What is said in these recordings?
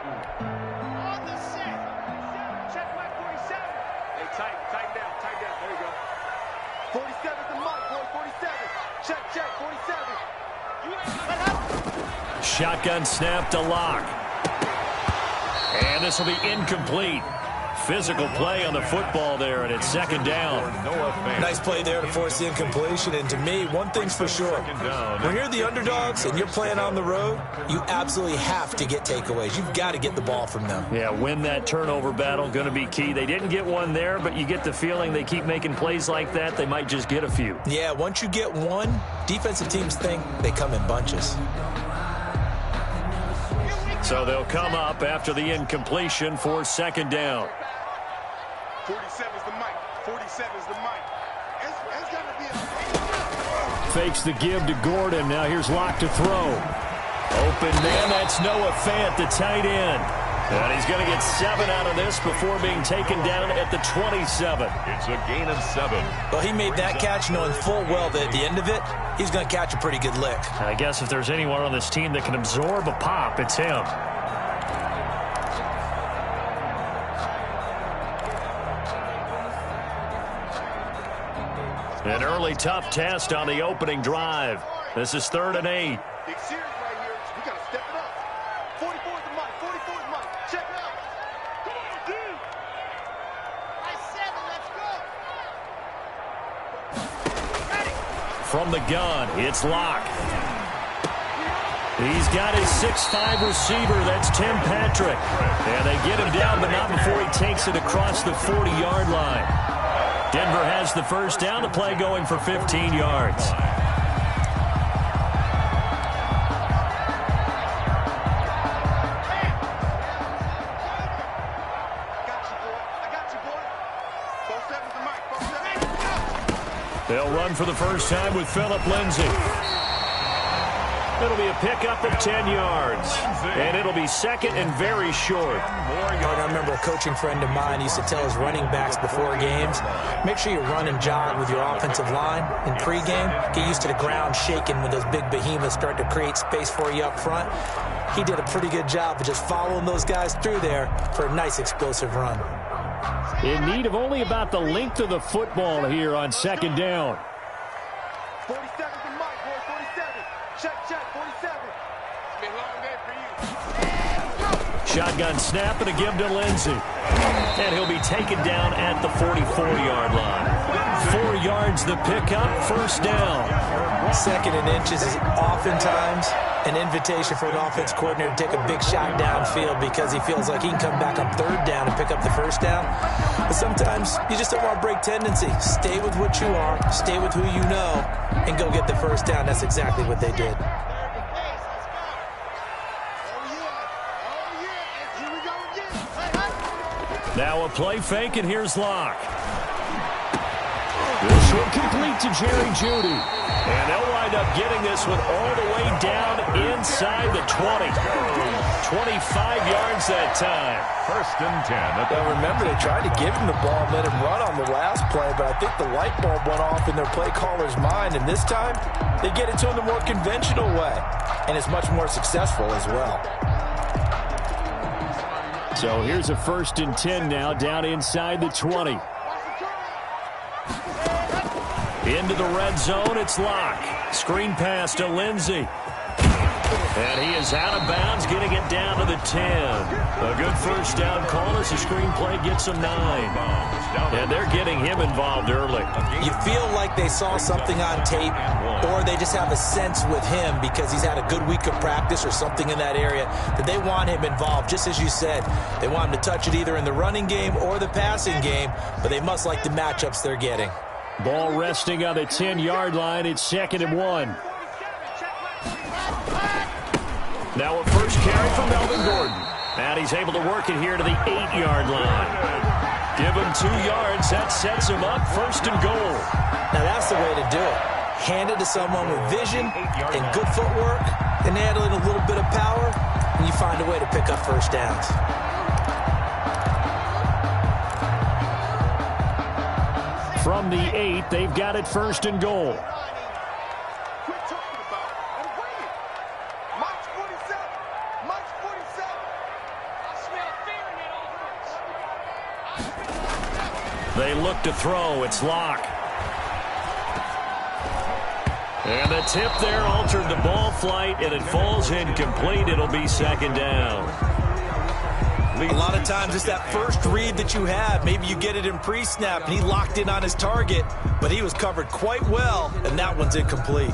On the set. Check my 47. Hey, tighten down. There you go. 47's the mic, boy. 47. Check, 47. Shotgun snap to Lock. And this will be incomplete. Physical play on the football there, and it's second down. Nice play there to force the incompletion. And to me, one thing's for sure. When you're the underdogs and you're playing on the road, you absolutely have to get takeaways. You've got to get the ball from them. Yeah, win that turnover battle, going to be key. They didn't get one there, but you get the feeling they keep making plays like that, they might just get a few. Yeah, once you get one, defensive teams think they come in bunches. So they'll come up after the incompletion for second down. 47's the mic. 47's the mic. It's got to be a... Fakes the give to Gordon. Now here's Lock to throw. Open man, that's Noah Fant, the tight end. And he's going to get 7 out of this before being taken down at the 27. It's a gain of 7. Well, he made that catch knowing full well that at the end of it, he's going to catch a pretty good lick. I guess if there's anyone on this team that can absorb a pop, it's him. An early tough test on the opening drive. This is 3rd and 8. Big series right here. We got to step it up. 44's the mic. 44's the mic. Check it out. Come on, dude. I 7. Let's go. Ready. From the gun, it's Lock. He's got his 6'5" receiver. That's Tim Patrick. And they get him down, but not before he takes it across the 40-yard line. Denver has the first down. The play going for 15 yards. They'll run for the first time with Phillip Lindsay. It'll be a pickup of 10 yards. And it'll be second and very short. I remember a coaching friend of mine used to tell his running backs before games, make sure you run and jog with your offensive line in pregame. Get used to the ground shaking when those big behemoths start to create space for you up front. He did a pretty good job of just following those guys through there for a nice explosive run. In need of only about the length of the football here on second down. 47's the mic, boy. 47. Check, 47. It's been a long day for you. Shotgun snap and a give to Lindsay. And he'll be taken down at the 44-yard line. 4 yards the pickup, first down. 2nd and inches is oftentimes an invitation for an offense coordinator to take a big shot downfield because he feels like he can come back on 3rd down and pick up the first down. But sometimes you just don't want to break tendency. Stay with what you are, stay with who you know, and go get the first down. That's exactly what they did. Now a play fake, and here's Lock. This will complete to Jerry Jeudy. And they'll wind up getting this one all the way down inside the 20. 25 yards that time. 1st and 10. Well, remember, they tried to give him the ball and let him run on the last play, but I think the light bulb went off in their play caller's mind, and this time they get it to him the more conventional way, and it's much more successful as well. So here's a 1st and 10 now, down inside the 20. Into the red zone, it's Lock. Screen pass to Lindsay. And he is out of bounds, getting it down to the 10. A good first down call as the screen play gets him 9. And they're getting him involved early. You feel like they saw something on tape, or they just have a sense with him because he's had a good week of practice or something in that area that they want him involved. Just as you said, they want him to touch it either in the running game or the passing game, but they must like the matchups they're getting. Ball resting on the 10-yard line. It's 2nd and 1. Now a first carry from Melvin Gordon. And he's able to work it here to the 8-yard line. Give him 2 yards. That sets him up 1st and goal. Now that's the way to do it. Hand it to someone with vision and good footwork, and add in a little bit of power, and you find a way to pick up first downs. From the 8, they've got it 1st and goal. Quit talking about it and bring it. Mike's 47. Mike's 47. They look to throw. It's Locke. And the tip there altered the ball flight, and it falls incomplete. It'll be second down. A lot of times it's that first read that you have. Maybe you get it in pre-snap, and he locked in on his target, but he was covered quite well, and that one's incomplete.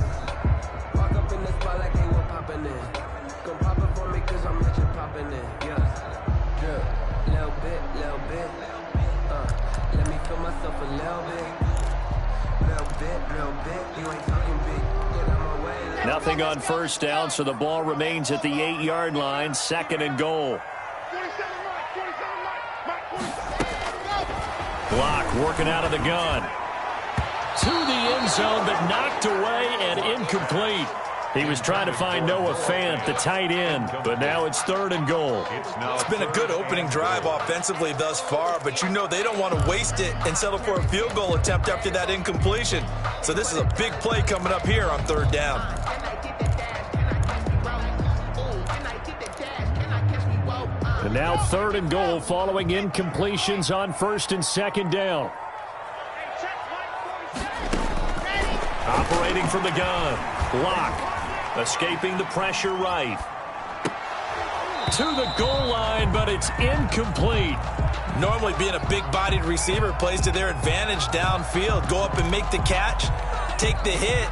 Nothing on first down, so the ball remains at the 8-yard line, 2nd and goal. Block working out of the gun. To the end zone, but knocked away and incomplete. He was trying to find Noah Fant, the tight end, but now it's 3rd and goal. It's been a good opening drive offensively thus far, but you know they don't want to waste it and settle for a field goal attempt after that incompletion. So this is a big play coming up here on 3rd down. And now 3rd and goal following incompletions on 1st and 2nd down. Operating from the gun. Locke. Escaping the pressure right. To the goal line, but it's incomplete. Normally being a big-bodied receiver plays to their advantage downfield. Go up and make the catch, take the hit,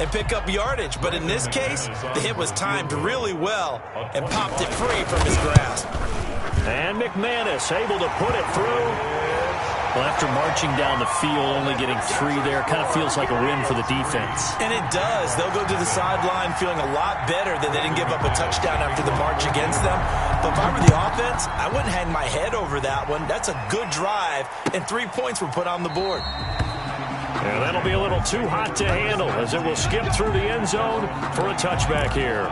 and pick up yardage. But in this case, the hit was timed really well and popped it free from his grasp. And McManus able to put it through. Well, after marching down the field, only getting 3 there, kind of feels like a win for the defense. And it does. They'll go to the sideline feeling a lot better that they didn't give up a touchdown after the march against them. But if I were the offense, I wouldn't hang my head over that one. That's a good drive, and 3 points were put on the board. And that'll be a little too hot to handle as it will skip through the end zone for a touchback here.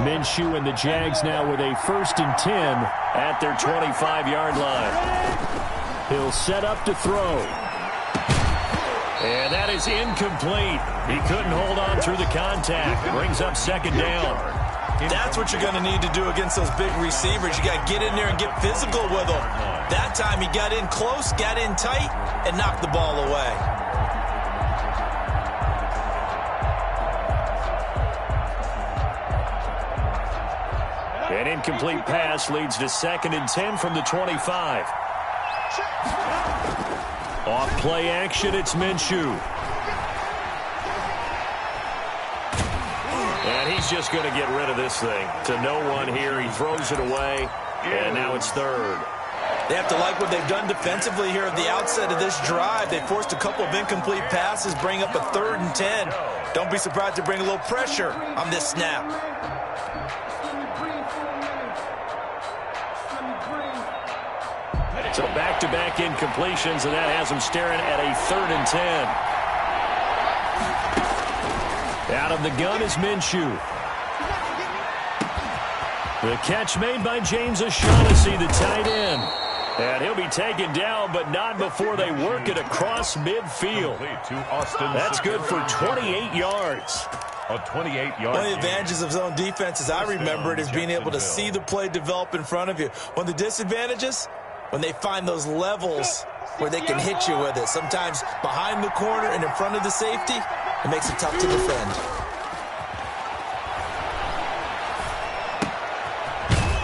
Minshew and the Jags now with a 1st and 10 at their 25-yard line. He'll set up to throw. And that is incomplete. He couldn't hold on through the contact. Brings up 2nd down. That's what you're going to need to do against those big receivers. You got to get in there and get physical with them. That time he got in close, got in tight, and knocked the ball away. An incomplete pass leads to 2nd and 10 from the 25. Off play action, it's Minshew. And he's just going to get rid of this thing. To no one here, he throws it away, and now it's 3rd. They have to like what they've done defensively here at the outset of this drive. They forced a couple of incomplete passes, bring up a 3rd and 10. Don't be surprised to bring a little pressure on this snap. So back-to-back incompletions, and that has them staring at a 3rd and 10. Out of the gun is Minshew. The catch made by James O'Shaughnessy, the tight end. And he'll be taken down, but not before they work it across midfield. That's good for 28 yards. A 28-yard. One of the advantages of zone defense, as I remember it, is being able to see the play develop in front of you. One of the disadvantages, when they find those levels where they can hit you with it. Sometimes behind the corner and in front of the safety, it makes it tough to defend.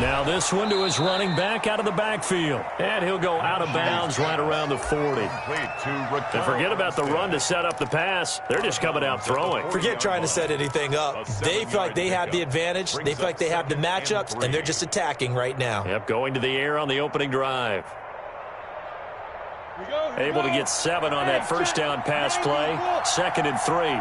Now this one to his running back out of the backfield. And he'll go out of bounds right around the 40. And forget about the run to set up the pass. They're just coming out throwing. Forget trying to set anything up. They feel like they have the advantage. They feel like they have the matchups, and they're just attacking right now. Yep, going to the air on the opening drive. Able to get 7 on that first down pass play. 2nd and 3.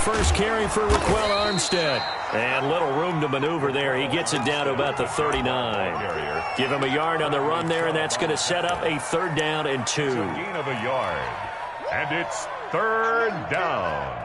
First carry for Raquel Armstead. And little room to maneuver there. He gets it down to about the 39. Give him a yard on the run there, and that's going to set up a 3rd down and 2. Gain of a yard. And it's 3rd down.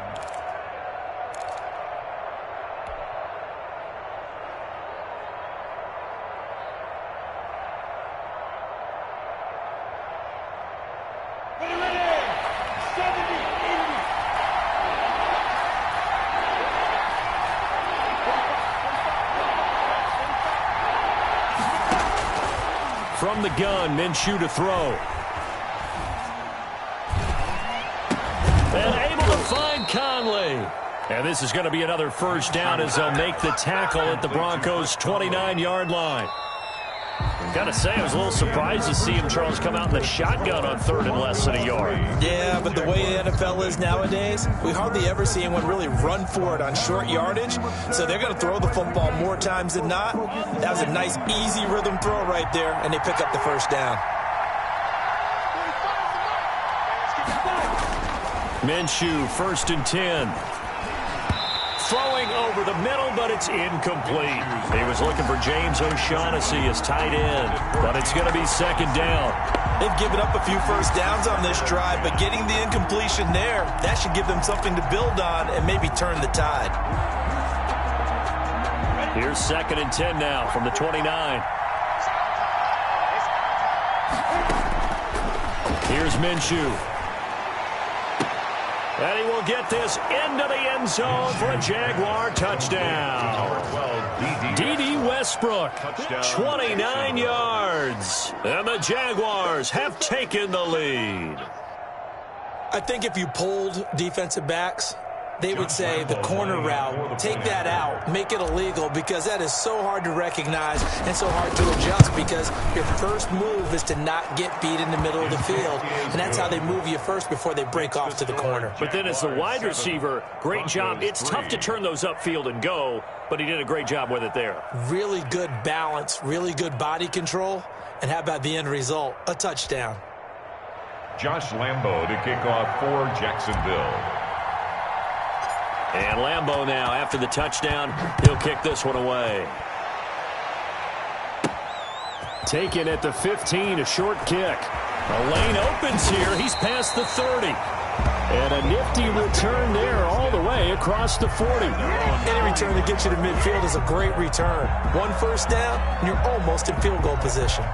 From the gun, Minshew to throw. And able to find Conley. And this is going to be another first down as they'll make the tackle at the Broncos' 29-yard line. Got to say, I was a little surprised to see him, Charles, come out in the shotgun on 3rd and less than a yard. Yeah, but the way the NFL is nowadays, we hardly ever see anyone really run for it on short yardage. So they're going to throw the football more times than not. That was a nice, easy rhythm throw right there, and they pick up the first down. Minshew, 1st and 10. Throwing over the middle, but it's incomplete. He was looking for James O'Shaughnessy as tight end, but it's going to be 2nd down. They've given up a few first downs on this drive, but getting the incompletion there, that should give them something to build on and maybe turn the tide. Here's 2nd and 10 now from the 29. Here's Minshew. And he will get this into the end zone for a Jaguar touchdown. D.D. Westbrook, 29 yards. And the Jaguars have taken the lead. I think if you polled defensive backs, they would say the corner route, take that out, make it illegal, because that is so hard to recognize and so hard to adjust, because your first move is to not get beat in the middle of the field, and that's how they move you first before they break off to the corner. But then as the wide receiver, great job. It's tough to turn those upfield and go, but he did a great job with it there. Really good balance, really good body control, and how about the end result? A touchdown. Josh Lambo to kick off for Jacksonville. And Lambo now, after the touchdown, he'll kick this one away. Taken at the 15, a short kick. A lane opens here. He's past the 30. And a nifty return there all the way across the 40. Any return that gets you to midfield is a great return. 1 first down, and you're almost in field goal position.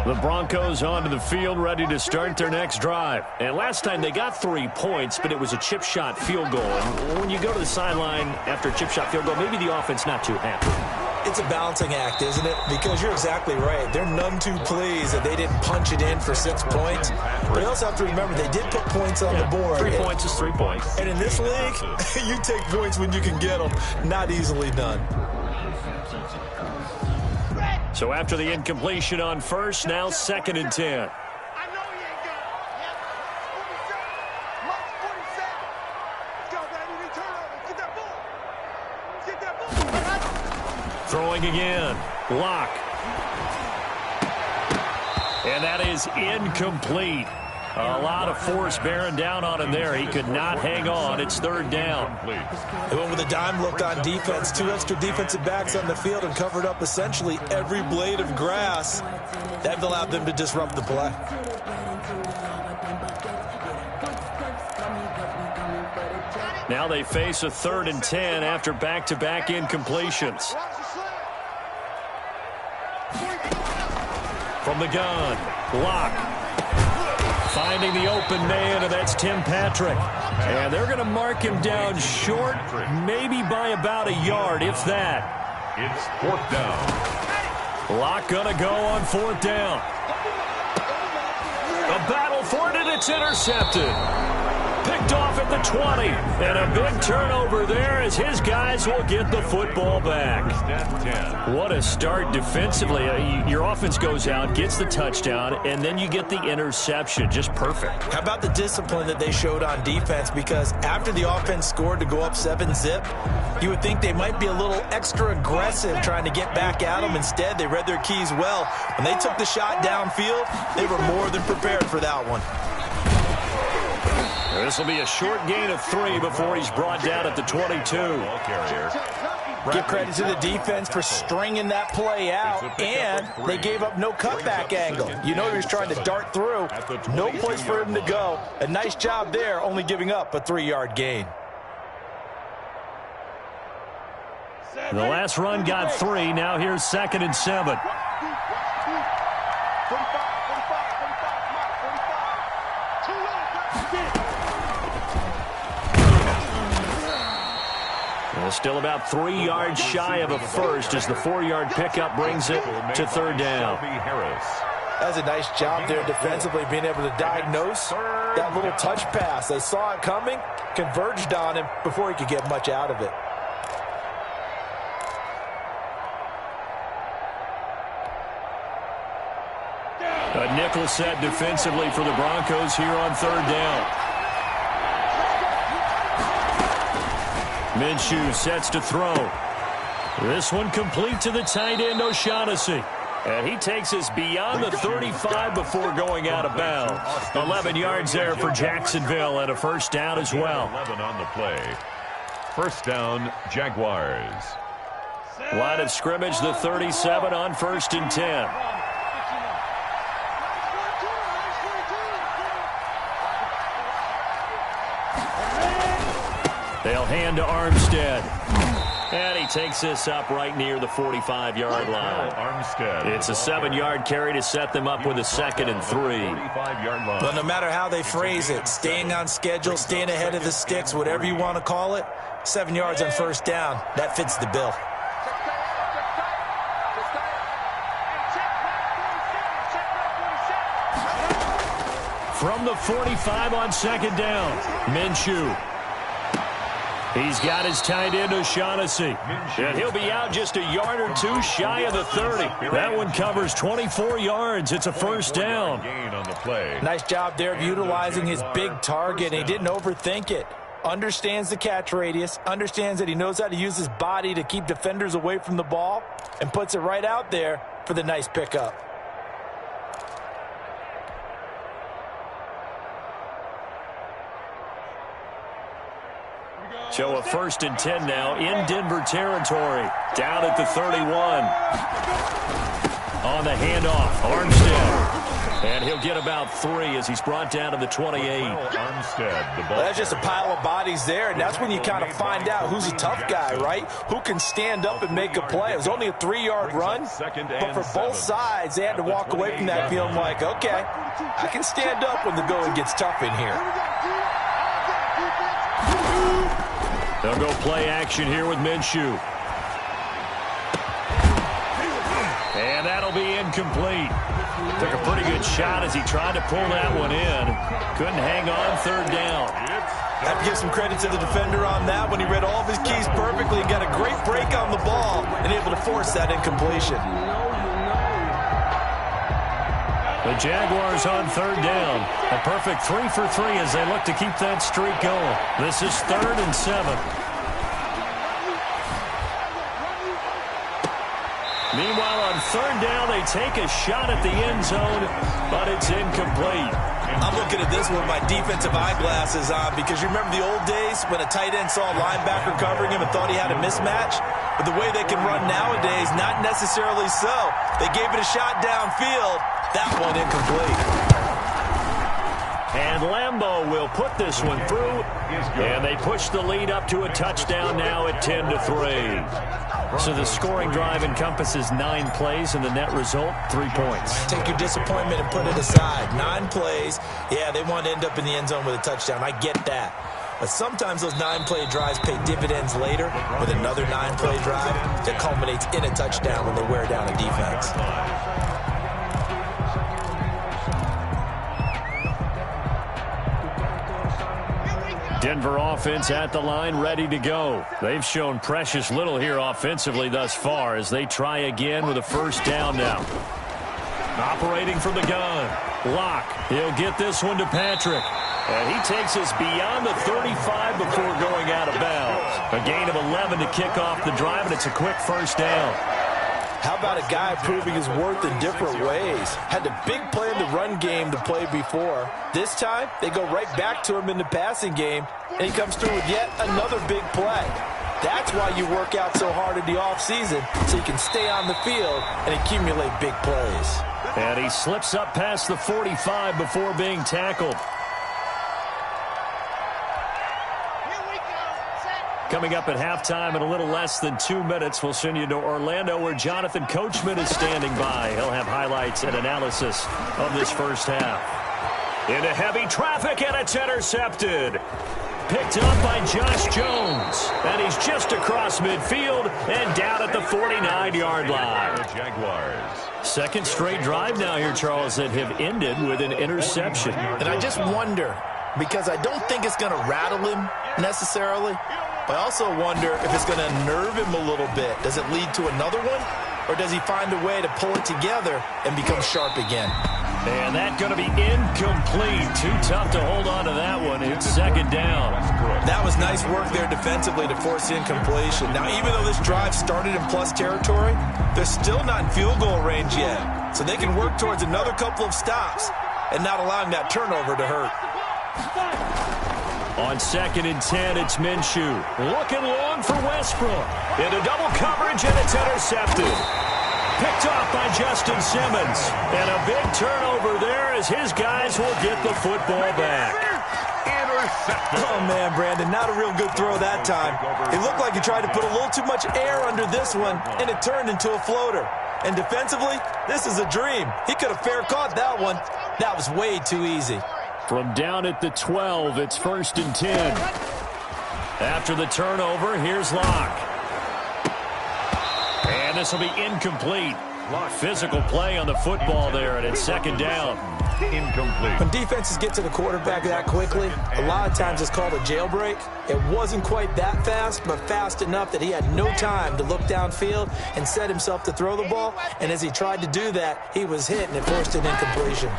The Broncos onto the field, ready to start their next drive. And last time they got 3 points, but it was a chip shot field goal. And when you go to the sideline after a chip shot field goal, maybe the offense not too happy. It's a balancing act, isn't it? Because you're exactly right. They're none too pleased that they didn't punch it in for 6 points. But you also have to remember they did put points on the board. 3 points is 3 points. And in this league, you take points when you can get them. Not easily done. So after the incompletion on first, now 2nd and 10. I know he ain't got it. 47. Mark 47. Let's go, baby. We turn over. Get that ball. Get that ball. Throwing again. Lock. And that is incomplete. A lot of force bearing down on him there. He could not hang on. It's 3rd down. They went with a dime look on defense. 2 extra defensive backs on the field and covered up essentially every blade of grass. That allowed them to disrupt the play. Now they face a 3rd and 10 after back-to-back incompletions. From the gun, Lock. Finding the open man, and that's Tim Patrick. And they're going to mark him down short, maybe by about a yard, if that. It's 4th down. Lock going to go on 4th down. A battle for it, and it's intercepted. Picked off at the 20. And a big turnover there as his guys will get the football back. What a start defensively. Your offense goes out, gets the touchdown, and then you get the interception. Just perfect. How about the discipline that they showed on defense? Because after the offense scored to go up 7-zip, you would think they might be a little extra aggressive trying to get back at them. Instead, they read their keys well. When they took the shot downfield, they were more than prepared for that one. This will be a short gain of 3 before he's brought down at the 22. Give credit to the defense for stringing that play out, and they gave up no cutback angle. You know he was trying to dart through. No place for him to go. A nice job there, only giving up a 3-yard gain. The last run got 3. Now here's 2nd and 7. Still about 3 yards shy of a first as the 4-yard pickup brings it to third down. That's a nice job there defensively, being able to diagnose that little touch pass. They saw it coming, converged on him before he could get much out of it. A nickel set defensively for the Broncos here on third down. Minshew sets to throw. This one complete to the tight end, O'Shaughnessy. And he takes us beyond the 35 before going out of bounds. 11 yards there for Jacksonville and a first down as well. 11 on the play. First down, Jaguars. Line of scrimmage, the 37 on 1st and 10. They'll hand to Armstead. And he takes this up right near the 45-yard line. Armstead. It's a 7-yard carry to set them up with a 2nd and 3. 45-yard line. But no matter how they phrase it, staying on schedule, staying ahead of the sticks, whatever you want to call it, 7 yards on first down, that fits the bill. From the 45 on 2nd down, Minshew. He's got his tight end, O'Shaughnessy. And he'll be out just a yard or two shy of the 30. That one covers 24 yards. It's a first down. Nice job there of utilizing his big target. He didn't overthink it. Understands the catch radius. Understands that he knows how to use his body to keep defenders away from the ball. And puts it right out there for the nice pickup. So a 1st and 10 now in Denver territory. Down at the 31. On the handoff, Armstead. And he'll get about 3 as he's brought down to the 28. Armstead, the ball. Well, that's just a pile of bodies there, and that's when you kind of find out who's a tough guy, right? Who can stand up and make a play. It was only a 3-yard run, but for both sides, they had to walk away from that feeling like, okay, I can stand up when the going gets tough in here. They'll go play action here with Minshew. And that'll be incomplete. Took a pretty good shot as he tried to pull that one in. Couldn't hang on 3rd down. Have to give some credit to the defender on that when he read all of his keys perfectly and got a great break on the ball and able to force that incompletion. The Jaguars on 3rd down. A perfect 3 for 3 as they look to keep that streak going. This is 3rd and 7. Meanwhile, on 3rd down, they take a shot at the end zone, but it's incomplete. I'm looking at this with my defensive eyeglasses on because you remember the old days when a tight end saw a linebacker covering him and thought he had a mismatch? But the way they can run nowadays, not necessarily so. They gave it a shot downfield. That one incomplete. And Lambeau will put this one through, and they push the lead up to a touchdown now at 10-3. So the scoring drive encompasses 9 plays, and the net result, 3 points. Take your disappointment and put it aside. 9 plays. Yeah, they want to end up in the end zone with a touchdown. I get that. But sometimes those 9-play drives pay dividends later with another 9-play drive that culminates in a touchdown when they wear down a defense. Denver offense at the line, ready to go. They've shown precious little here offensively thus far as they try again with a first down now. Operating from the gun. Locke. He'll get this one to Patrick. And he takes us beyond the 35 before going out of bounds. A gain of 11 to kick off the drive, and it's a quick first down. How about a guy proving his worth in different ways? Had a big play in the run game to play before. This time, they go right back to him in the passing game, and he comes through with yet another big play. That's why you work out so hard in the offseason, so you can stay on the field and accumulate big plays. And he slips up past the 45 before being tackled. Coming up at halftime in a little less than 2 minutes, we'll send you to Orlando where Jonathan Coachman is standing by. He'll have highlights and analysis of this first half. Into heavy traffic, and it's intercepted. Picked up by Josh Jones. And he's just across midfield and down at the 49-yard line. The Jaguars. Second straight drive now here, Charles, that have ended with an interception. And I just wonder, because I don't think it's going to rattle him necessarily, but I also wonder if it's going to unnerve him a little bit. Does it lead to another one? Or does he find a way to pull it together and become sharp again? And that's going to be incomplete. Too tough to hold on to that one. It's second down. That was nice work there defensively to force incompletion. Now, even though this drive started in plus territory, they're still not in field goal range yet. So they can work towards another couple of stops and not allowing that turnover to hurt. On 2nd and 10, it's Minshew. Looking long for Westbrook. Into double coverage, and it's intercepted. Picked off by Justin Simmons. And a big turnover there as his guys will get the football back. Intercepted. Oh, man, Brandon, not a real good throw that time. It looked like he tried to put a little too much air under this one, and it turned into a floater. And defensively, this is a dream. He could have fair caught that one. That was way too easy. From down at the 12, it's 1st and 10. After the turnover, here's Locke. And this will be incomplete. Physical play on the football there, and it's second down. Incomplete. When defenses get to the quarterback that quickly, a lot of times it's called a jailbreak. It wasn't quite that fast, but fast enough that he had no time to look downfield and set himself to throw the ball. And as he tried to do that, he was hit, and it forced an incompletion.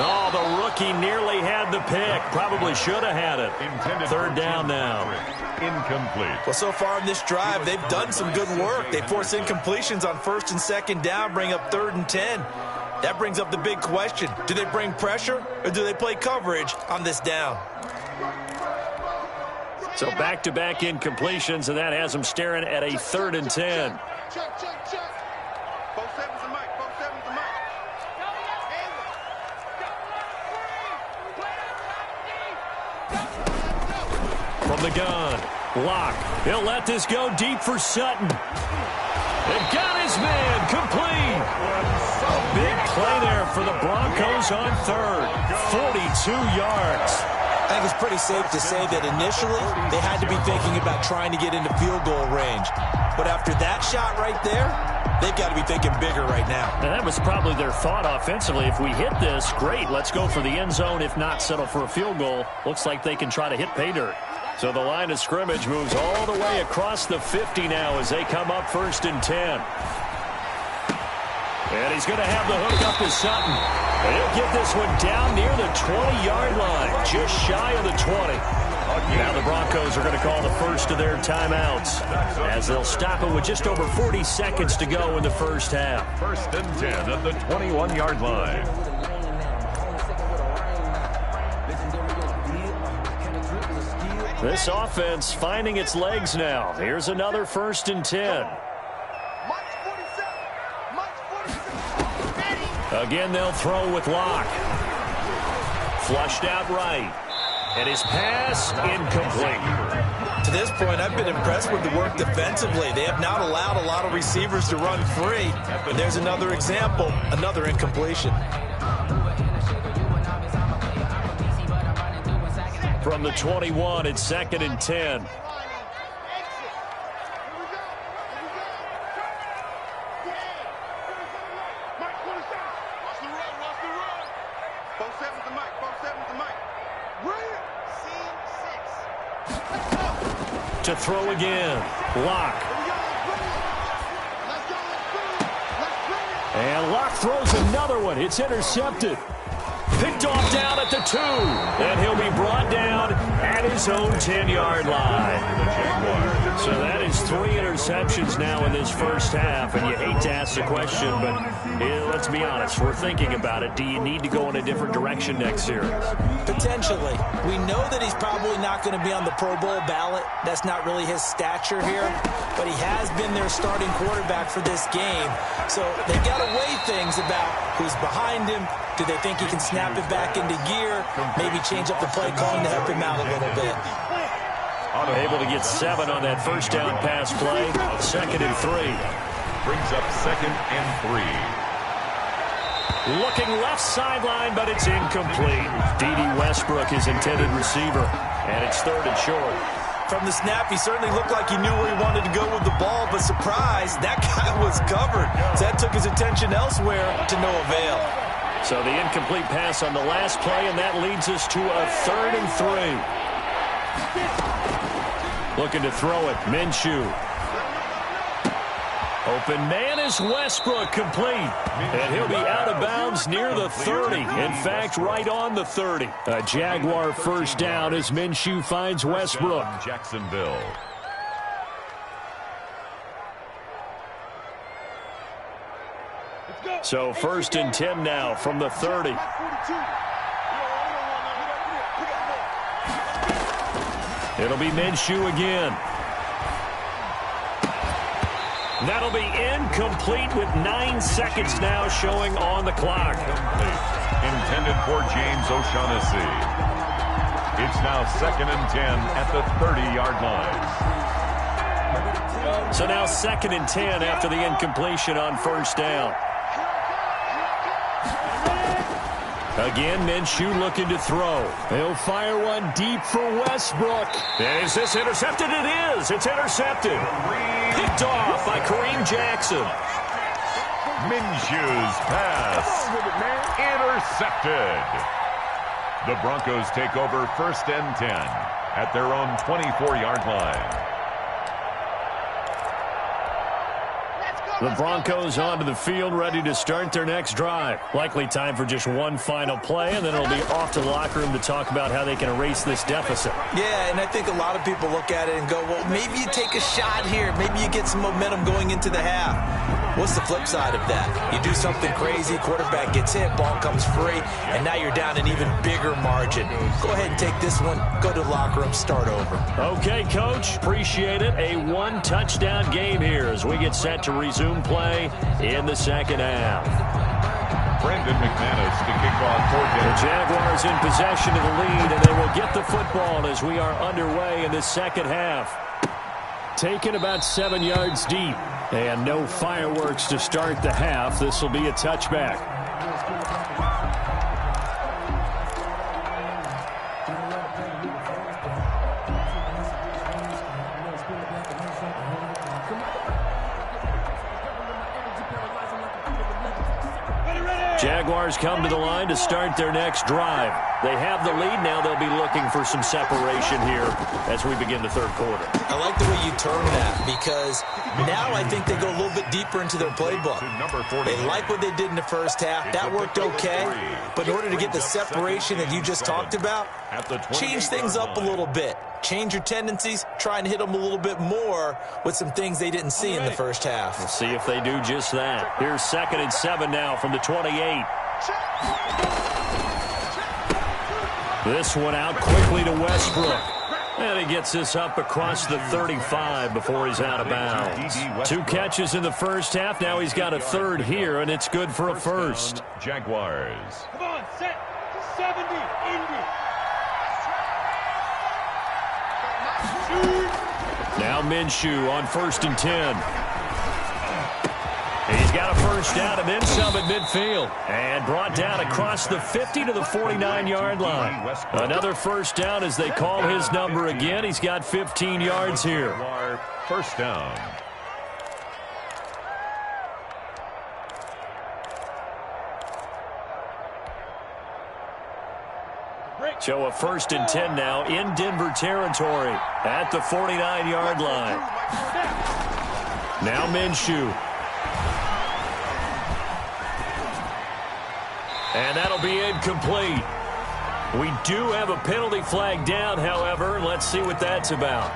Oh, the rookie nearly had the pick. Probably should have had it. Intended third down now. Incomplete. Well, so far in this drive, they've done some good work. They force incompletions on 1st and 2nd down, bring up 3rd and 10. That brings up the big question. Do they bring pressure, or do they play coverage on this down? So back-to-back incompletions, and that has them staring at a 3rd and 10. Check, check, check. 4-7's a mic, 4-7's a mic. From the gun, Locke. He'll let this go deep for Sutton. And got his man complete. A big play there for the Broncos on 3rd. 42 yards. I think it's pretty safe to say that initially they had to be thinking about trying to get into field goal range. But after that shot right there, they've got to be thinking bigger right now. And that was probably their thought offensively. If we hit this, great, let's go for the end zone. If not, settle for a field goal. Looks like they can try to hit pay dirt. So the line of scrimmage moves all the way across the 50 now as they come up 1st and 10. And he's going to have the hook up to Sutton. And he'll get this one down near the 20-yard line, just shy of the 20. Now the Broncos are going to call the first of their timeouts as they'll stop it with just over 40 seconds to go in the first half. 1st and 10 at the 21-yard line. This offense finding its legs now. Here's another 1st and 10. Again, they'll throw with Locke. Flushed out right. And his pass incomplete. To this point, I've been impressed with the work defensively. They have not allowed a lot of receivers to run free. And there's another example, another incompletion. From the 21, it's 2nd and 10. To throw again. Locke. And Locke throws another one. It's intercepted. Picked off down at the 2. And he'll be brought down at his own 10-yard line. So that is 3 interceptions now in this first half. And you hate to ask the question, but let's be honest. We're thinking about it. Do you need to go in a different direction next series? Potentially. We know that he's probably not going to be on the Pro Bowl ballot. That's not really his stature here. But he has been their starting quarterback for this game. So they've got to weigh things about who's behind him. Do they think he can snap it back into gear? Maybe change up the play calling to help him out a little bit. Able to get 7 on that first down pass play. 2nd and 3. Brings up 2nd and 3. Looking left sideline, but it's incomplete. D.D. Westbrook, his intended receiver, and it's 3rd and short. From the snap, he certainly looked like he knew where he wanted to go with the ball, but surprise, that guy was covered. So that took his attention elsewhere to no avail. So the incomplete pass on the last play, and that leads us to a 3rd and 3. Looking to throw it, Minshew. Open man is Westbrook, complete. And he'll be out of bounds near the 30. In fact, right on the 30. A Jaguar first down as Minshew finds Westbrook. Jacksonville. So 1st and 10 now from the 30. It'll be Minshew again. That'll be incomplete with 9 seconds now showing on the clock. Intended for James O'Shaughnessy. It's now 2nd and 10 at the 30-yard line. So now 2nd and 10 after the incompletion on first down. Again, Minshew looking to throw. He'll fire one deep for Westbrook. And is this intercepted? It is. It's intercepted. Picked off by Kareem Jackson. Minshew's pass. Intercepted. The Broncos take over 1st and 10 at their own 24-yard line. The Broncos onto the field, ready to start their next drive. Likely time for just one final play, and then it'll be off to the locker room to talk about how they can erase this deficit. Yeah, and I think a lot of people look at it and go, well, maybe you take a shot here. Maybe you get some momentum going into the half. What's the flip side of that? You do something crazy, quarterback gets hit, ball comes free, and now you're down an even bigger margin. Go ahead and take this one, go to the locker room, start over. Okay, Coach, appreciate it. A 1-touchdown game here as we get set to resume play in the second half. Brendan McManus to kick off for The Jaguars in possession of the lead, and they will get the football as we are underway in the second half. Taken about 7 yards deep, and no fireworks to start the half. This will be a touchback. Jaguars come to the line to start their next drive. They have the lead now. They'll be looking for some separation here as we begin the third quarter. I like the way you term that because now I think they go a little bit deeper into their playbook. They like what they did in the first half. That worked okay. But in order to get the separation that you just talked about, change things up a little bit. Change your tendencies, try and hit them a little bit more with some things they didn't see in the first half. We'll see if they do just that. Here's 2nd and 7 now from the 28. This one out quickly to Westbrook. And he gets this up across the 35 before he's out of bounds. 2 catches in the first half. Now he's got a third here, and it's good for a first. Jaguars. Come on, set. 70, Indy. Now Minshew on 1st and 10. He's got a first down and then some at midfield. And brought down across the 50 to the 49-yard line. Another first down as they call his number again. He's got 15 yards here. First down. So a 1st and 10 now in Denver territory at the 49-yard line. Now Minshew. And that'll be incomplete. We do have a penalty flag down, however. Let's see what that's about.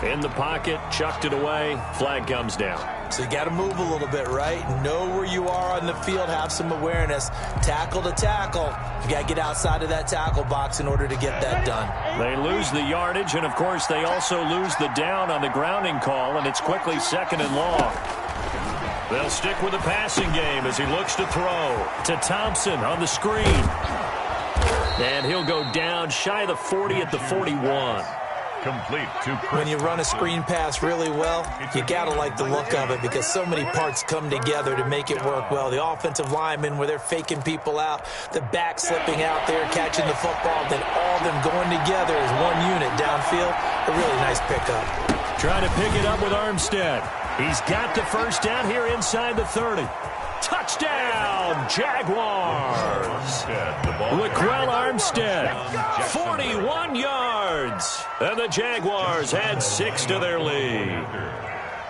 In the pocket, chucked it away, flag comes down. So you got to move a little bit, right? Know where you are on the field, have some awareness. Tackle to tackle. You got to get outside of that tackle box in order to get that done. They lose the yardage, and of course they also lose the down on the grounding call, and it's quickly 2nd and long. They'll stick with the passing game as he looks to throw to Thompson on the screen. And he'll go down shy of the 40 at the 41. Complete to Chris. When you run a screen pass really well, you got to like the look of it because so many parts come together to make it work well. The offensive linemen, where they're faking people out, the back slipping out there, catching the football, then all of them going together as one unit downfield. A really nice pickup. Trying to pick it up with Armstead. He's got the first down here inside the 30. Touchdown, Jaguars. Laquell Armstead, 41 yards. And the Jaguars add 6 to their lead.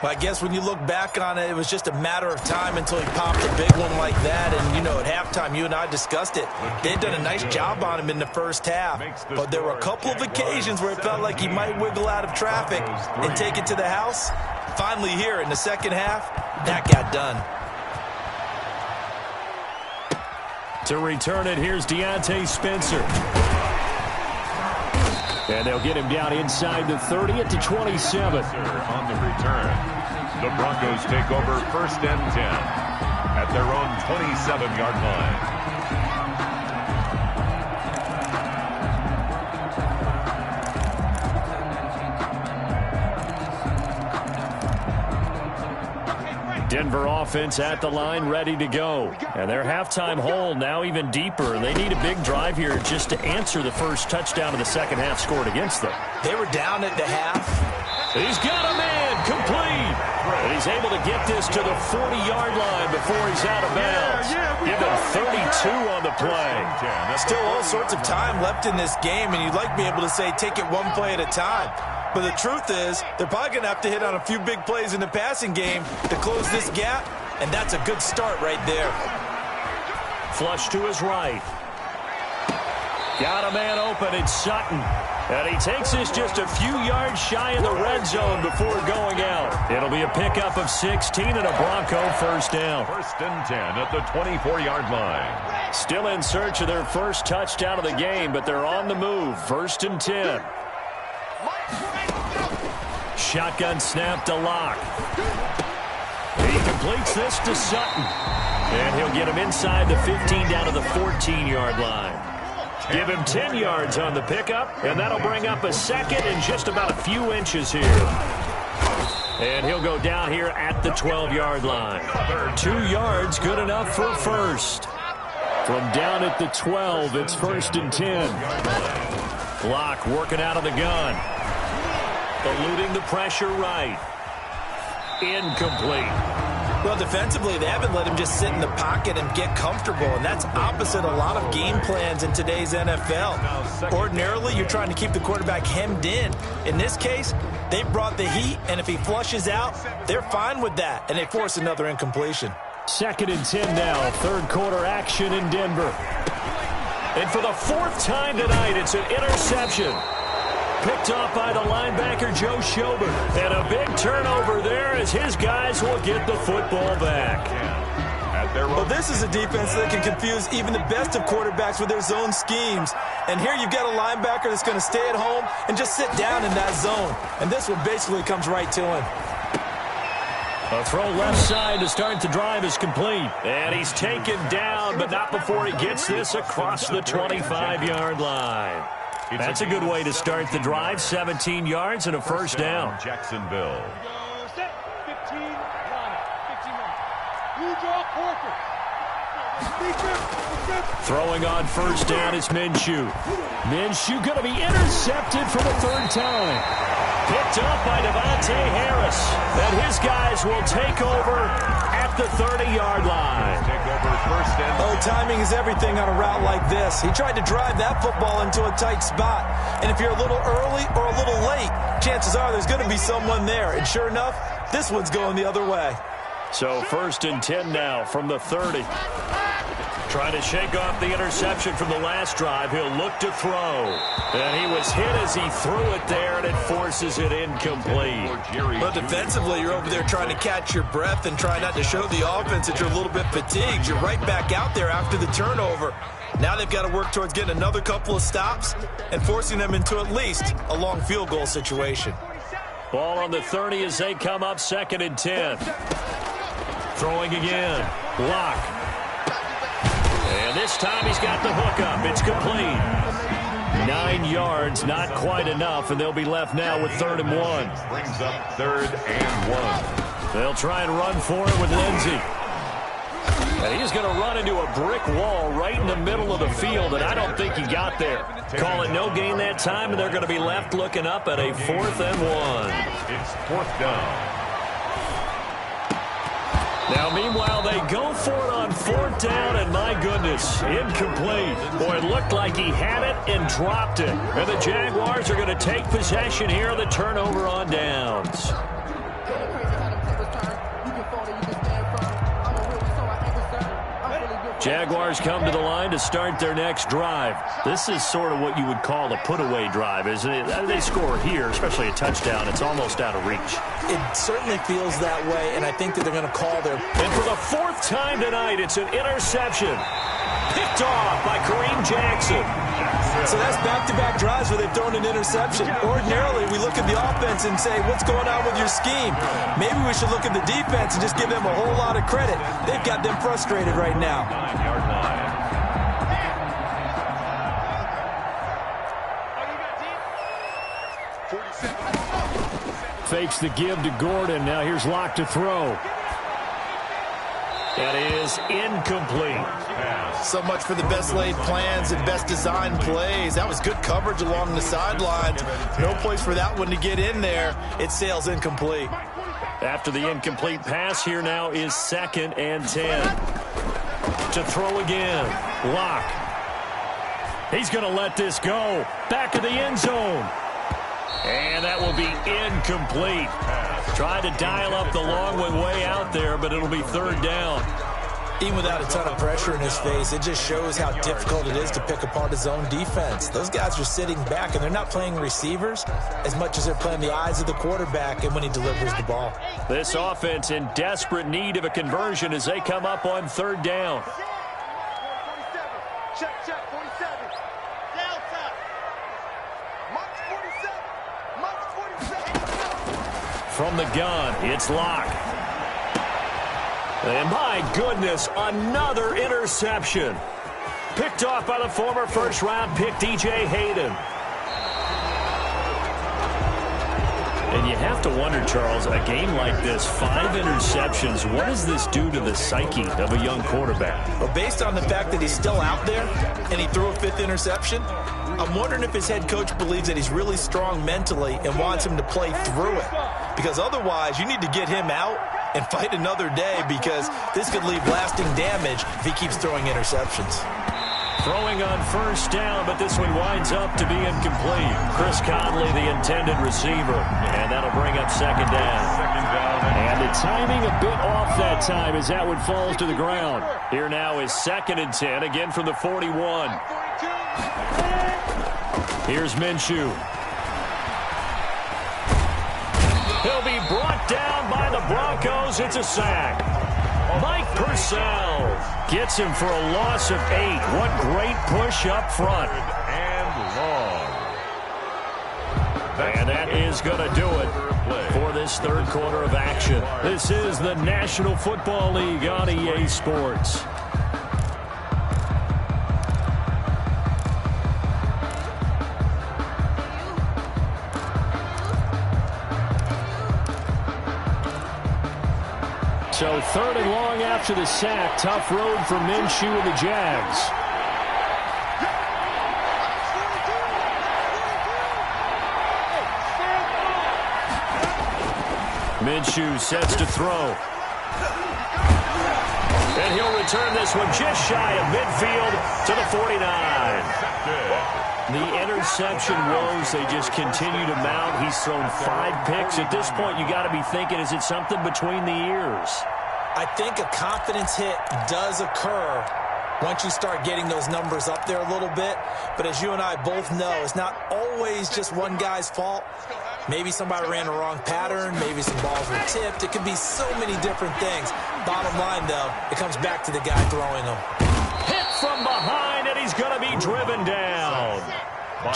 Well, I guess when you look back on it, it was just a matter of time until he popped a big one like that. And, you know, at halftime, you and I discussed it. They'd done a nice job on him in the first half. But there were a couple of occasions where it felt like he might wiggle out of traffic and take it to the house. Finally here in the second half, that got done. To return it, here's Deontay Spencer. And they'll get him down inside the 30 at the 27. On the return, the Broncos take over 1st and 10 at their own 27-yard line. Denver offense at the line, ready to go. And their halftime hole now even deeper. They need a big drive here just to answer the first touchdown of the second half scored against them. They were down at the half. He's got a man complete. And he's able to get this to the 40-yard line before he's out of bounds. Give him 32 on the play. Still all sorts of time left in this game, and you'd like to be able to say take it one play at a time. But the truth is, they're probably going to have to hit on a few big plays in the passing game to close this gap, and that's a good start right there. Flush to his right. Got a man open, it's Sutton. And he takes this just a few yards shy of the red zone before going out. It'll be a pickup of 16 and a Bronco first down. 1st and 10 at the 24-yard line. Still in search of their first touchdown of the game, but they're on the move. 1st and 10. Shotgun snap to Locke. He completes this to Sutton. And he'll get him inside the 15 down to the 14-yard line. Give him 10 yards on the pickup, and that'll bring up a second and just about a few inches here. And he'll go down here at the 12-yard line. 2 yards, good enough for a first. From down at the 12, it's 1st and 10. Locke working out of the gun. Eluding the pressure right. Incomplete. Well, defensively, they haven't let him just sit in the pocket and get comfortable, and that's opposite a lot of game plans in today's NFL. Ordinarily, you're trying to keep the quarterback hemmed in. In this case, they brought the heat, and if he flushes out, they're fine with that, and they force another incompletion. 2nd and 10 now, third quarter action in Denver. And for the 4th time tonight, it's an interception. Picked off by the linebacker, Joe Schobert. And a big turnover there as his guys will get the football back. Well, this is a defense that can confuse even the best of quarterbacks with their zone schemes. And here you've got a linebacker that's going to stay at home and just sit down in that zone. And this one basically comes right to him. A throw left side to start the drive is complete. And he's taken down, but not before he gets this across the 25-yard line. That's a good way to start the drive. 17 yards and a first down. Jacksonville. Set. 15 line. 15 line. You draw Corker. Throwing on first down is Minshew. Minshew going to be intercepted for the 3rd time. Picked up by Devontae Harris. And his guys will take over at the 30-yard line. Oh, timing is everything on a route like this. He tried to drive that football into a tight spot. And if you're a little early or a little late, chances are there's going to be someone there. And sure enough, this one's going the other way. So 1st and 10 now from the 30. Trying to shake off the interception from the last drive. He'll look to throw. And he was hit as he threw it there, and it forces it incomplete. But defensively, you're over there trying to catch your breath and try not to show the offense that you're a little bit fatigued. You're right back out there after the turnover. Now they've got to work towards getting another couple of stops and forcing them into at least a long field goal situation. Ball on the 30 as they come up 2nd and 10. Throwing again. Locke. And this time he's got the hook up. It's complete. 9 yards. yards, not quite enough, and they'll be left now with 3rd and 1. Brings up 3rd and 1. They'll try and run for it with Lindsey. And he's going to run into a brick wall right in the middle of the field, and I don't think he got there. Call it no gain that time, and they're going to be left looking up at a 4th and 1. It's 4th down. Now, meanwhile, they go for it on 4th down, and my goodness, incomplete. Boy, it looked like he had it and dropped it. And the Jaguars are going to take possession here of the turnover on downs. Jaguars come to the line to start their next drive. This is sort of what you would call a put-away drive, isn't it? They score here, especially a touchdown. It's almost out of reach. It certainly feels that way, and I think that they're going to call their... And for the 4th time tonight, it's an interception. Picked off by Kareem Jackson. So that's back-to-back drives where they've thrown an interception. Ordinarily, we look at the offense and say, what's going on with your scheme? Maybe we should look at the defense and just give them a whole lot of credit. They've got them frustrated right now. 9-yard line. Fakes the give to Gordon. Now here's Locke to throw. That is incomplete. So much for the best laid plans and best designed plays. That was good coverage along the sidelines. No place for that one to get in there. It sails incomplete. After the incomplete pass, here now is 2nd and 10. To throw again. Locke. He's going to let this go. Back of the end zone. And that will be incomplete. Tried to dial up the long one way out there, but it'll be 3rd down. Even without a ton of pressure in his face, it just shows how difficult it is to pick apart his own defense. Those guys are sitting back, and they're not playing receivers as much as they're playing the eyes of the quarterback and when he delivers the ball. This offense in desperate need of a conversion as they come up on 3rd down. 47. Check, 47. Delta. Mark 47. Mark 47. From the gun, it's Locke. And my goodness, another interception. Picked off by the former first-round pick, DJ Hayden. And you have to wonder, Charles, a game like this, 5 interceptions, what does this do to the psyche of a young quarterback? Well, based on the fact that he's still out there and he threw a 5th interception, I'm wondering if his head coach believes that he's really strong mentally and wants him to play through it. Because otherwise, you need to get him out and fight another day, because this could leave lasting damage if he keeps throwing interceptions. Throwing on 1st down, but this one winds up to be incomplete. Chris Conley, the intended receiver, and that'll bring up 2nd down. And the timing a bit off that time as that one falls to the ground. Here now is 2nd and 10, again from the 41. Here's Minshew. He'll be brought down by the Broncos. It's a sack. Mike Purcell gets him for a loss of 8. What great push up front. And long. And that is going to do it for this 3rd quarter of action. This is the National Football League on EA Sports. So 3rd and long after the sack. Tough road for Minshew and the Jags. Minshew sets to throw. And he'll return this one just shy of midfield to the 49. The interception woes, they just continue to mount. He's thrown 5 picks. At this point, you got to be thinking, is it something between the ears? I think a confidence hit does occur once you start getting those numbers up there a little bit. But as you and I both know, it's not always just one guy's fault. Maybe somebody ran the wrong pattern. Maybe some balls were tipped. It could be so many different things. Bottom line, though, it comes back to the guy throwing them. Hit from behind, and he's going to be driven down.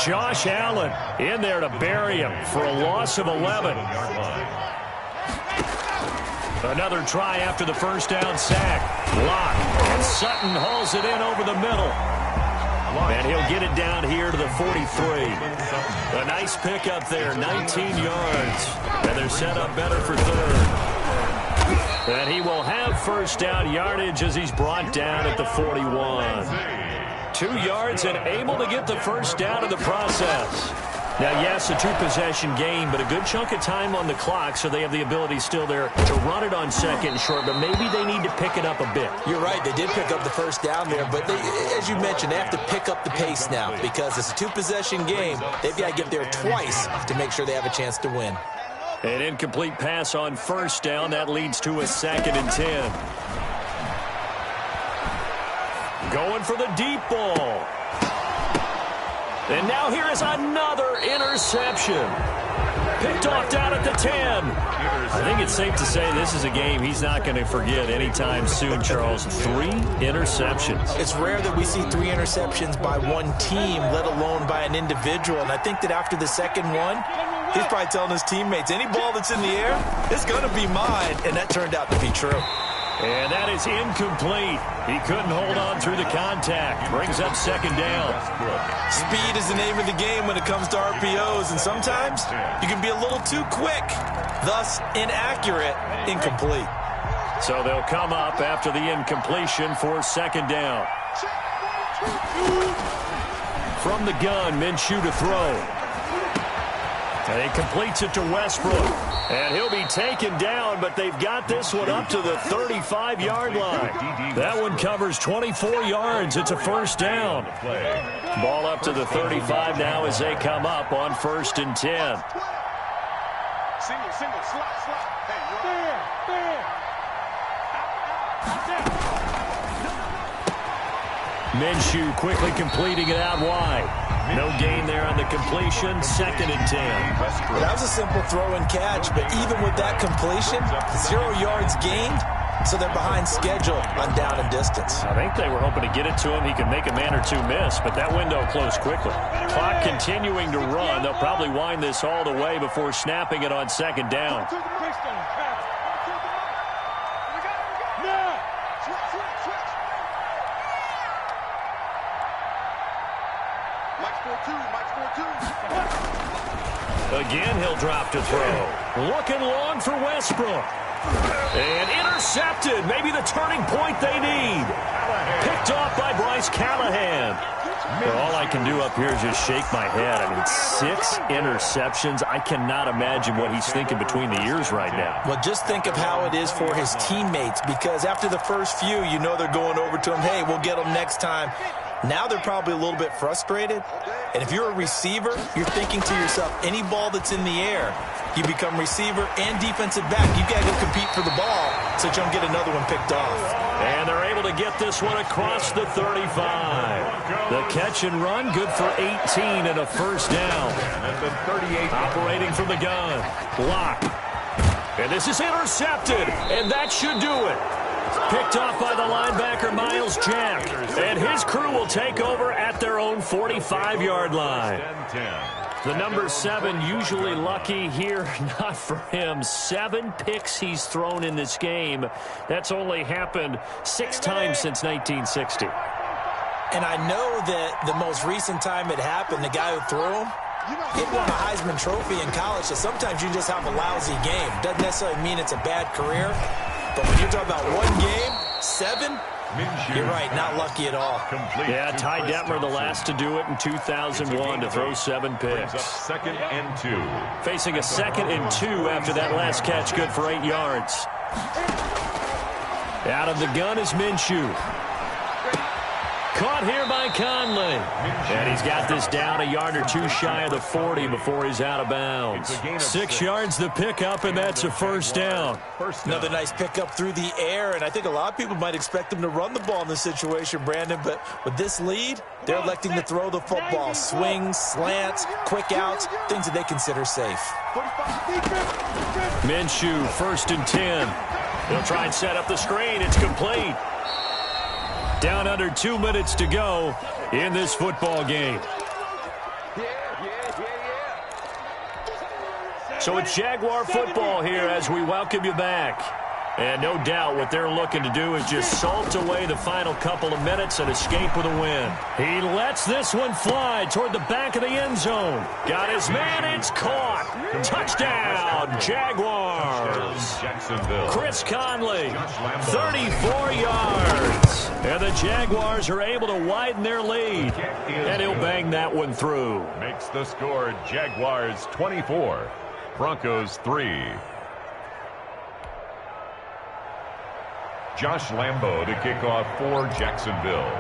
Josh Allen in there to bury him for a loss of 11. Another try after the 1st down sack. Block. And Sutton hauls it in over the middle. And he'll get it down here to the 43. A nice pickup there, 19 yards. And they're set up better for third. And he will have first down yardage as he's brought down at the 41. 2 yards and able to get the first down in the process. Now, yes, a two-possession game, but a good chunk of time on the clock, so they have the ability still there to run it on second and short, but maybe they need to pick it up a bit. You're right. They did pick up the first down there, but as you mentioned, they have to pick up the pace now because it's a two-possession game. They've got to get there twice to make sure they have a chance to win. An incomplete pass on first down. That leads to a 2nd and 10. Going for the deep ball. And now here is another interception. Picked off down at the 10. I think it's safe to say this is a game he's not going to forget anytime soon, Charles. 3 interceptions. It's rare that we see 3 interceptions by one team, let alone by an individual. And I think that after the second one, he's probably telling his teammates, any ball that's in the air, it's going to be mine. And that turned out to be true. And that is incomplete. He couldn't hold on through the contact. Brings up 2nd down. Speed is the name of the game when it comes to RPOs, and sometimes you can be a little too quick, thus inaccurate, incomplete. So they'll come up after the incompletion for 2nd down. From the gun, Minshew to throw. And he completes it to Westbrook. And he'll be taken down, but they've got this one up to the 35-yard line. That one covers 24 yards. It's a first down. Ball up to the 35 now as they come up on 1st and 10. Single, slot. Hey, Minshew quickly completing it out wide. No gain there on the completion. 2nd and 10. That was a simple throw and catch, but even with that completion, 0 yards gained, so they're behind schedule on down and distance. I think they were hoping to get it to him. He could make a man or two miss, but that window closed quickly. Clock continuing to run. They'll probably wind this all the way before snapping it on 2nd down. Again, he'll drop to throw. Looking long for Westbrook. And intercepted. Maybe the turning point they need. Picked off by Bryce Callahan. But all I can do up here is just shake my head. I mean, 6 interceptions. I cannot imagine what he's thinking between the ears right now. Well, just think of how it is for his teammates, because after the first few, you know they're going over to him, hey, we'll get him next time. Now they're probably a little bit frustrated. And if you're a receiver, you're thinking to yourself, any ball that's in the air, you become receiver and defensive back. You've got to go compete for the ball so you don't get another one picked off. And they're able to get this one across the 35. The catch and run, good for 18 and a first down. Operating from the gun. Block. And this is intercepted. And that should do it. Picked off by the linebacker, Miles Jack. And his crew will take over at their own 45-yard line. The number 7 usually lucky here. Not for him. 7 picks he's thrown in this game. That's only happened 6 times since 1960. And I know that the most recent time it happened, the guy who threw him, he won a Heisman Trophy in college, so sometimes you just have a lousy game. Doesn't necessarily mean it's a bad career. But when you're talking about one game, 7, you're right, not lucky at all. Yeah, Ty Detmer, the last to do it in 2001 to throw 7 picks. 2nd and 2. Facing a 2nd and 2 after that last catch, good for 8 yards. Out of the gun is Minshew. Caught here by Conley. And he's got this down a yard or two shy of the 40 before he's out of bounds. 6 yards the pickup, and that's a first down. Another nice pickup through the air, and I think a lot of people might expect them to run the ball in this situation, Brandon, but with this lead, they're electing to throw the football. Swings, slants, quick outs, things that they consider safe. Minshew, 1st and 10. He'll try and set up the screen. It's complete. Down under 2 minutes to go in this football game. So it's Jaguar football here as we welcome you back. And no doubt what they're looking to do is just salt away the final couple of minutes and escape with a win. He lets this one fly toward the back of the end zone. Got his man, it's caught. Touchdown, Jaguars. Chris Conley, 34 yards. And the Jaguars are able to widen their lead. And he'll bang that one through. Makes the score Jaguars 24, Broncos 3. Josh Lambo to kick off for Jacksonville.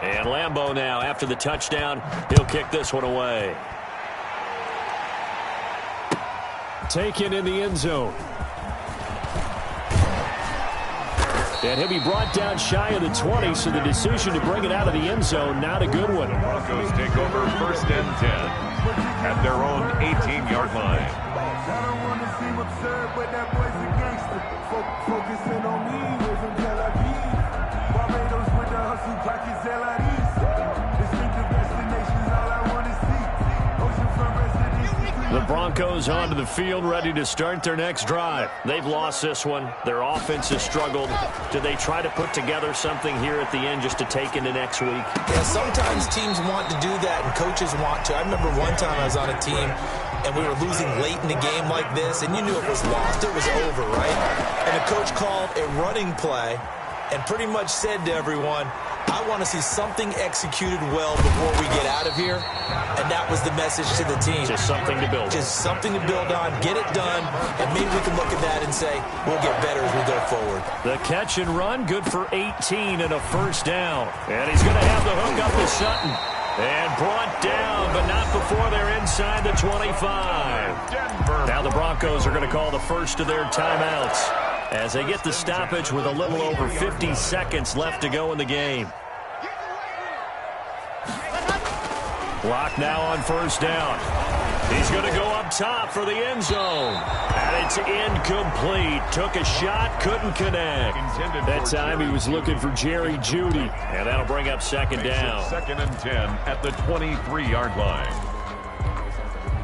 And Lambo now, after the touchdown, he'll kick this one away. Taken in the end zone. And he'll be brought down shy of the 20, so the decision to bring it out of the end zone, not a good one. The Broncos take over 1st and 10 at their own 18-yard line. I don't want to seem absurd, but that boy's a gangster. Focusing on me, we're from Tel Aviv. Barbados with the hustle, pockets LIDs. Distinctive destinations, all I want to see. Oceanfront residency. The Broncos onto the field, ready to start their next drive. They've lost this one. Their offense has struggled. Do they try to put together something here at the end just to take into next week? Yeah, sometimes teams want to do that and coaches want to. I remember one time I was on a team and we were losing late in the game like this, and you knew it was lost. It was over, right? And the coach called a running play and pretty much said to everyone, I want to see something executed well before we get out of here. And that was the message to the team. Just something to build on. Just something to build on, get it done, and maybe we can look at that and say, we'll get better as we go forward. The catch and run, good for 18 and a first down. And he's going to have the hook up to Sutton. And brought down, but not before they're inside the 25. Now the Broncos are going to call the first of their timeouts as they get the stoppage with a little over 50 seconds left to go in the game. Clock now on first down. He's going to go up top for the end zone. And it's incomplete. Took a shot, couldn't connect. That time he was looking for Jerry Jeudy. And that'll bring up second down. 2nd and 10 at the 23-yard line.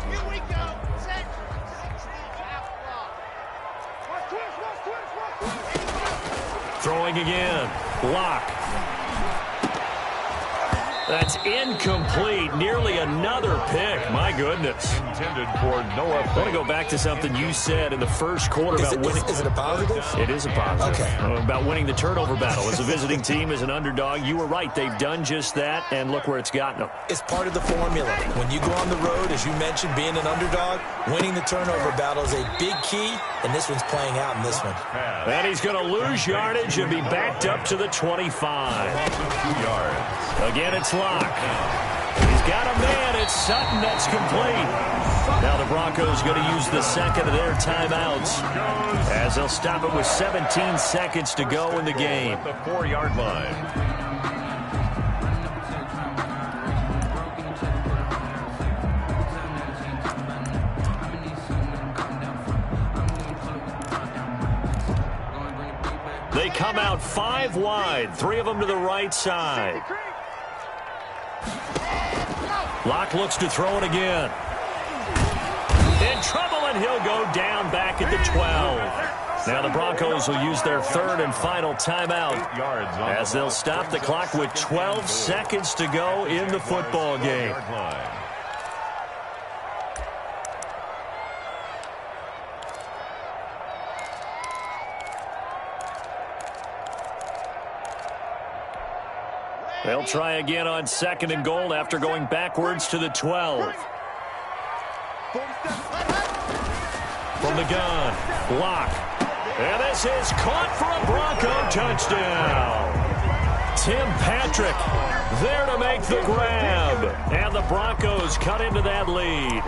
Here we go. Set. 16 Throwing again. Lock. That's incomplete. Nearly another pick. My goodness. Intended for Noah. I want to go back to something you said in the first quarter about winning. Is it a positive? It is a positive. Okay. About winning the turnover battle. As a visiting team, as an underdog, you were right. They've done just that, and look where it's gotten them. It's part of the formula. When you go on the road, as you mentioned, being an underdog, winning the turnover battle is a big key, and this one's playing out in this one. And he's going to lose yardage and be backed up to the 25. 2 yards. Again, it's Lock. He's got a man. It's Sutton. That's complete. Now the Broncos going to use the second of their timeouts as they'll stop it with 17 seconds to go in the game. At the 4-yard line. They come out 5 wide, 3 of them to the right side. Locke looks to throw it again. In trouble, and he'll go down back at the 12. Now the Broncos will use their 3rd and final timeout as they'll stop the clock with 12 seconds to go in the football game. They'll try again on 2nd and goal after going backwards to the 12. From the gun, Lock. And this is caught for a Bronco touchdown. Tim Patrick there to make the grab. And the Broncos cut into that lead.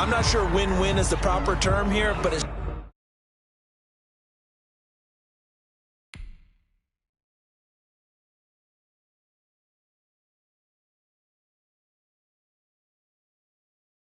I'm not sure win-win is the proper term here, but it's